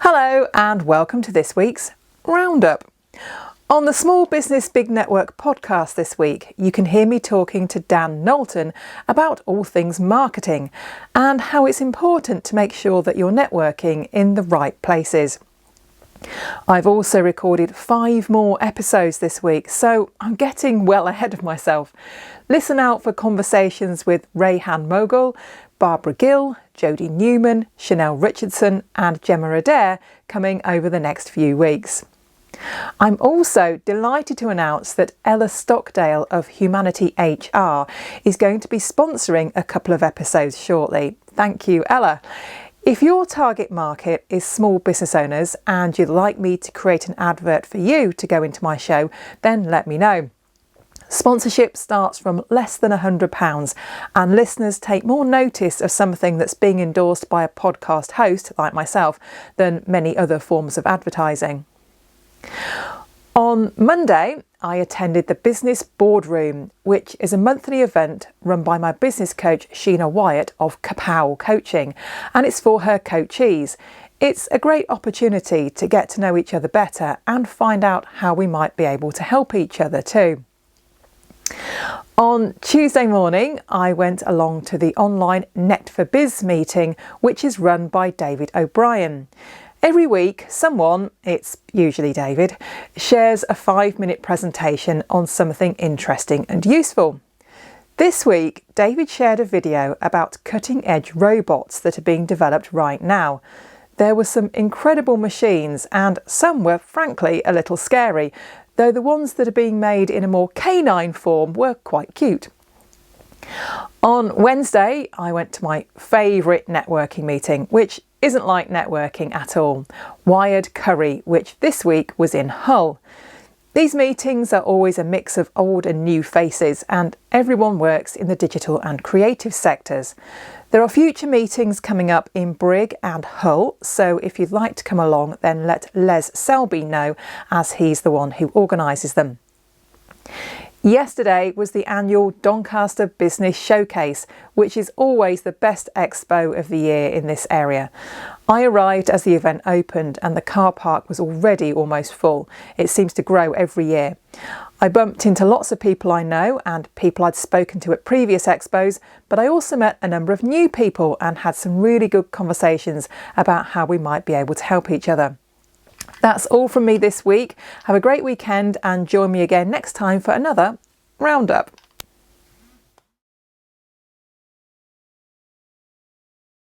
Hello and welcome to this week's Roundup. On the Small Business Big Network podcast this week, you can hear me talking to Dan Knowlton about all things marketing and how it's important to make sure that you're networking in the right places. I've also recorded 5 more episodes this week, so I'm getting well ahead of myself. Listen out for conversations with Rayhan Mogul, Barbara Gill, Jodie Neumann, Chanel Richardson and Gemma Adair coming over the next few weeks. I'm also delighted to announce that Ella Stockdale of Humanity HR is going to be sponsoring a couple of episodes shortly. Thank you, Ella. If your target market is small business owners and you'd like me to create an advert for you to go into my show, then let me know. Sponsorship starts from less than £100 and listeners take more notice of something that's being endorsed by a podcast host like myself than many other forms of advertising. On Monday, I attended the Business Boardroom, which is a monthly event run by my business coach Sheena Wyatt of Kapow Coaching, and it's for her coachees. It's a great opportunity to get to know each other better and find out how we might be able to help each other too. On Tuesday morning, I went along to the online Net for Biz meeting, which is run by David O'Brien. Every week, someone, it's usually David, shares a 5-minute presentation on something interesting and useful. This week, David shared a video about cutting-edge robots that are being developed right now. There were some incredible machines and some were frankly a little scary, though the ones that are being made in a more canine form were quite cute. On Wednesday, I went to my favourite networking meeting, which isn't like networking at all, Wired Curry, which this week was in Hull. These meetings are always a mix of old and new faces, and everyone works in the digital and creative sectors. There are future meetings coming up in Brigg and Hull, so if you'd like to come along, then let Les Selby know, as he's the one who organises them. Yesterday was the annual Doncaster Business Showcase, which is always the best expo of the year in this area. I arrived as the event opened and the car park was already almost full. It seems to grow every year. I bumped into lots of people I know and people I'd spoken to at previous expos, but I also met a number of new people and had some really good conversations about how we might be able to help each other. That's all from me this week. Have a great weekend and join me again next time for another Roundup.